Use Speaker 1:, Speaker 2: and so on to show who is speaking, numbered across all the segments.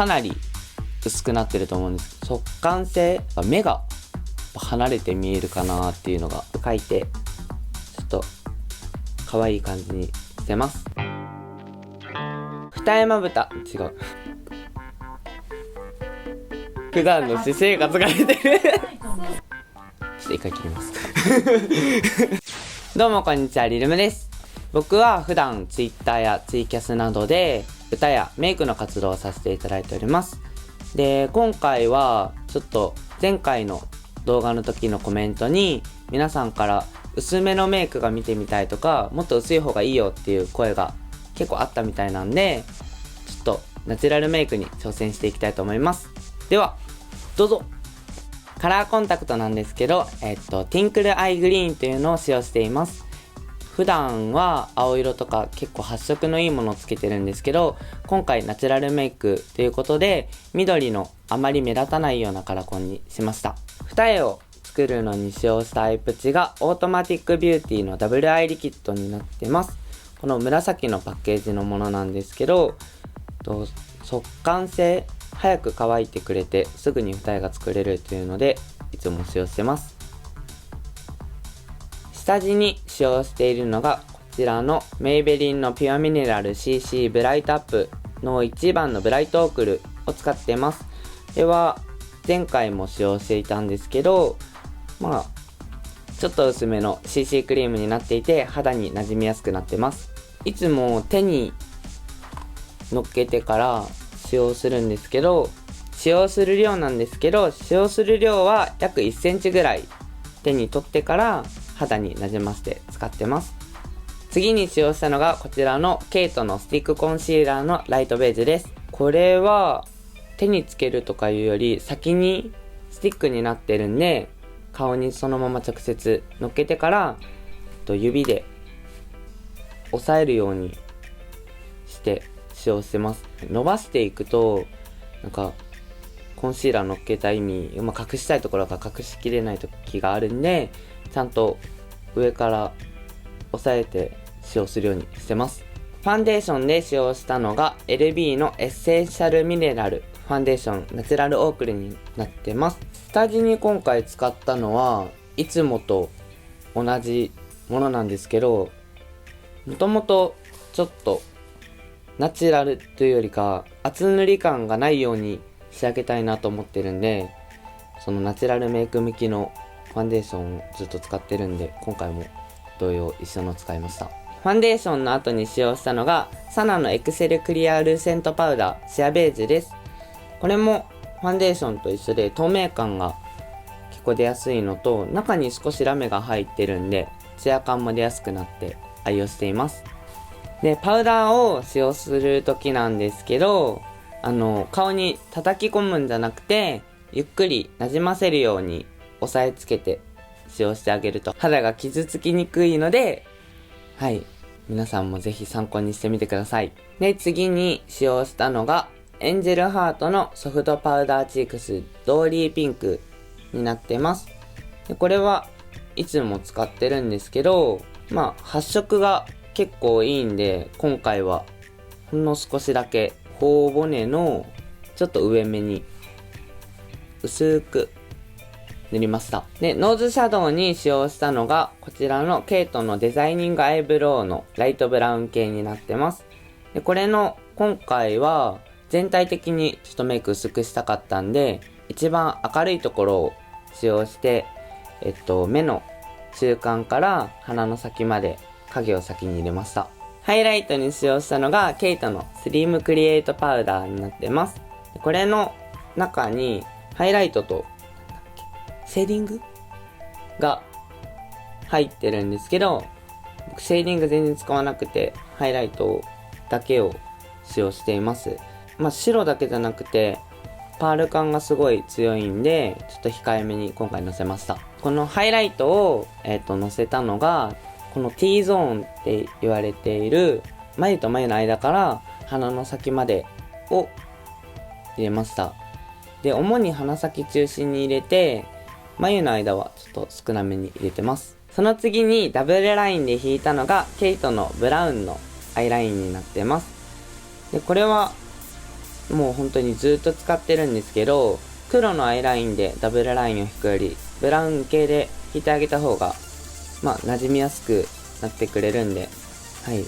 Speaker 1: かなり薄くなってると思うんですけど、速乾性、目が離れて見えるかなっていうのが描いて、ちょっと可愛い感じにしてます。二重まぶた、違う普段の私生活が出てるちょっと一回切りますどうもこんにちは、リルムです。僕は普段 Twitter やツイキャスなどで歌やメイクの活動をさせていただいております。で、今回はちょっと前回の動画の時のコメントに皆さんから薄めのメイクが見てみたいとか、もっと薄い方がいいよっていう声が結構あったみたいなんで、ちょっとナチュラルメイクに挑戦していきたいと思います。ではどうぞ。カラーコンタクトなんですけど、ティンクルアイグリーンというのを使用しています。普段は青色とか結構発色のいいものをつけてるんですけど、今回ナチュラルメイクということで緑のあまり目立たないようなカラコンにしました。二重を作るのに使用したアイプチがオートマティックビューティーのダブルアイリキッドになってます。この紫のパッケージのものなんですけど、速乾性、早く乾いてくれてすぐに二重が作れるというのでいつも使用してます。下地に使用しているのがこちらのメイベリンのピュアミネラル CC ブライトアップの1番のブライトオークルを使っています。では前回も使用していたんですけど、ちょっと薄めの CC クリームになっていて肌に馴染みやすくなってます。いつも手に乗っけてから使用するんですけど、使用する量は約1センチぐらい手に取ってから肌になじませて使ってます。次に使用したのがこちらのケイトのスティックコンシーラーのライトベージュです。これは手につけるとかいうより先にスティックになってるんで、顔にそのまま直接乗っけてから指で押さえるようにして使用してます。伸ばしていくとコンシーラー乗っけた意味、隠したいところが隠しきれない時があるんで、ちゃんと上から押さえて使用するようにしてます。ファンデーションで使用したのが LB のエッセンシャルミネラルファンデーションナチュラルオークルになってます。下地に今回使ったのはいつもと同じものなんですけど、もともとちょっとナチュラルというよりか厚塗り感がないように仕上げたいなと思ってるんで、そのナチュラルメイク向きのファンデーションをずっと使ってるんで、今回も同様一緒の使いました。ファンデーションの後に使用したのがサナのエクセルクリアルーセントパウダーシアベージュです。これもファンデーションと一緒で透明感が結構出やすいのと、中に少しラメが入ってるんでツヤ感も出やすくなって愛用しています。で、パウダーを使用する時なんですけど、顔に叩き込むんじゃなくてゆっくりなじませるように押さえつけて使用してあげると肌が傷つきにくいので、皆さんもぜひ参考にしてみてください。で、次に使用したのがエンジェルハートのソフトパウダーチークスドーリーピンクになってます。で、これはいつも使ってるんですけど、発色が結構いいんで、今回はほんの少しだけ頬骨のちょっと上目に薄く塗りました。で、ノーズシャドウに使用したのがこちらのケイトのデザイニングアイブロウのライトブラウン系になってます。で、これの今回は全体的にちょっとメイク薄くしたかったんで、一番明るいところを使用して、目の中間から鼻の先まで影を先に入れました。ハイライトに使用したのがケイトのスリムクリエイトパウダーになってます。これの中にハイライトとシェーディングが入ってるんですけど、僕シェーディング全然使わなくてハイライトだけを使用しています。白だけじゃなくてパール感がすごい強いんで、ちょっと控えめに今回のせました。このハイライトを、のせたのがこの T ゾーンって言われている眉と眉の間から鼻の先までを入れました。で、主に鼻先中心に入れて、眉の間はちょっと少なめに入れてます。その次にダブルラインで引いたのがケイトのブラウンのアイラインになってます。で、これはもう本当にずっと使ってるんですけど、黒のアイラインでダブルラインを引くよりブラウン系で引いてあげた方が馴染みやすくなってくれるんで、はい、ちょ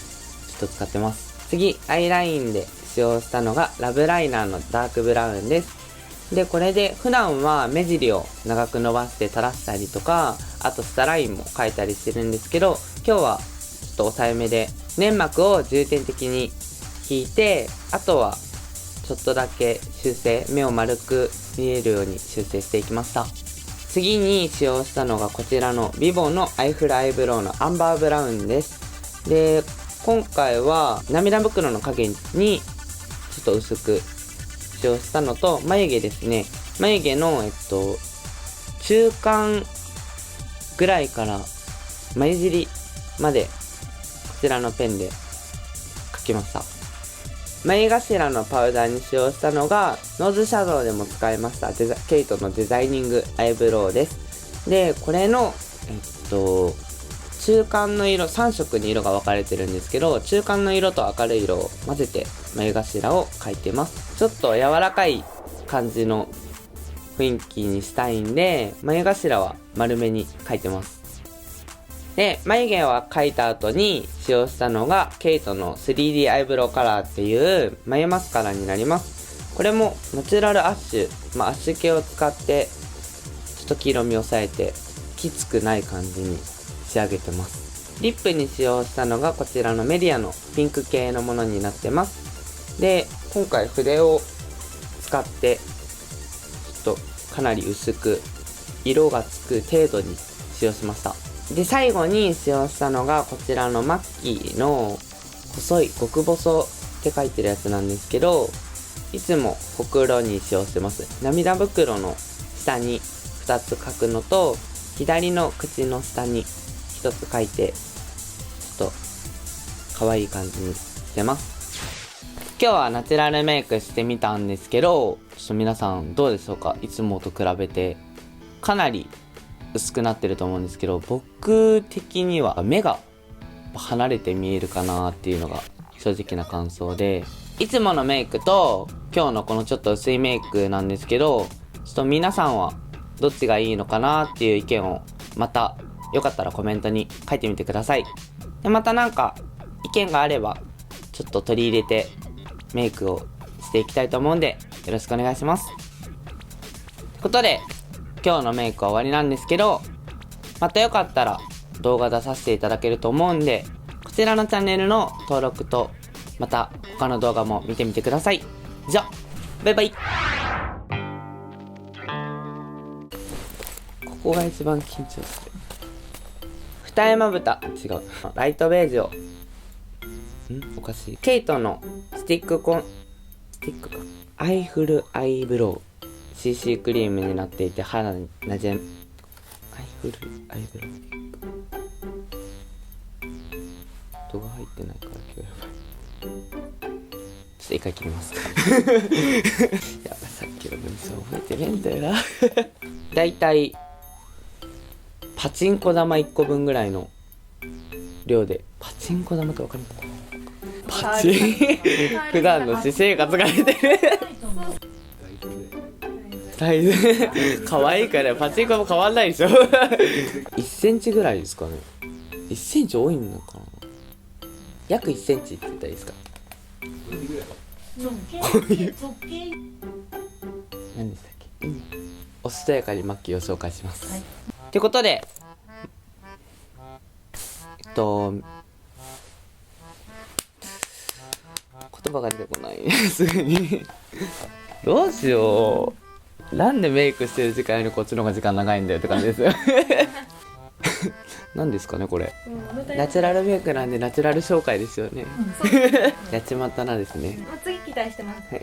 Speaker 1: っと使ってます。次、アイラインで使用したのがラブライナーのダークブラウンです。で、これで普段は目尻を長く伸ばして垂らしたりとか、あとスタラインも描いたりしてるんですけど、今日はちょっと抑えめで粘膜を重点的に引いて、あとはちょっとだけ修正、目を丸く見えるように修正していきました。次に使用したのがこちらのビボのアイフルアイブロウのアンバーブラウンです。で、今回は涙袋の影にちょっと薄く使用したのと、眉毛ですね。眉毛の中間ぐらいから眉尻までこちらのペンで描きました。眉頭のパウダーに使用したのがノーズシャドウでも使いましたケイトのデザイニングアイブロウです。で、これの中間の色、3色に色が分かれてるんですけど、中間の色と明るい色を混ぜて眉頭を描いてます。ちょっと柔らかい感じの雰囲気にしたいんで、眉頭は丸めに描いてます。で、眉毛は描いた後に使用したのがケイトの 3D アイブロウカラーっていう眉マスカラになります。これもナチュラルアッシュ、アッシュ系を使ってちょっと黄色みを抑えてきつくない感じに仕上げてます。リップに使用したのがこちらのメディアのピンク系のものになってます。で、今回筆を使ってちょっとかなり薄く色がつく程度に使用しました。で、最後に使用したのがこちらのマッキーの細い極細って書いてるやつなんですけど、いつもほくろに使用してます。涙袋の下に2つ書くのと、左の口の下に1つ書いてちょっと可愛い感じにしてます。今日はナチュラルメイクしてみたんですけど、ちょっと皆さんどうでしょうか。いつもと比べてかなり薄くなってると思うんですけど、僕的には目が離れて見えるかなっていうのが正直な感想で、いつものメイクと今日のこのちょっと薄いメイクなんですけど、ちょっと皆さんはどっちがいいのかなっていう意見をまたよかったらコメントに書いてみてください。で、またなんか意見があればちょっと取り入れてメイクをしていきたいと思うんでよろしくお願いします。ということで今日のメイクは終わりなんですけど、またよかったら動画出させていただけると思うんで、こちらのチャンネルの登録とまた他の動画も見てみてください。じゃあバイバイ。ここが一番緊張する。二重まぶた違う、ライトベージュをおかしい。ケイトのスティックかアイフルアイブロウ CC クリームになっていて肌になじむアイフルアイブロウ。音が入ってないから今日やばい。ちょっと一回切りますかやばい、さっきの文章覚えてねえんだよなだいたいパチンコ玉1個分ぐらいの量で、パチンコ玉って分かるのかな。パチン普段の私生活が出てる可愛いからパチンコも変わんないでしょ1センチぐらいですかね。1センチ多いのかな。約1センチって言ったらいいですか。何でしたっけ。おしとやかにマッキーを紹介します、はい、ってことで言葉が出てこないすぐにどうしよう。なんでメイクしてる時間よりこっちの方が時間長いんだよって感じですよ何ですかねこれ、ナチュラルメイクなんでナチュラル紹介ですよね、やっちまったなですね。
Speaker 2: 次期待してます、はい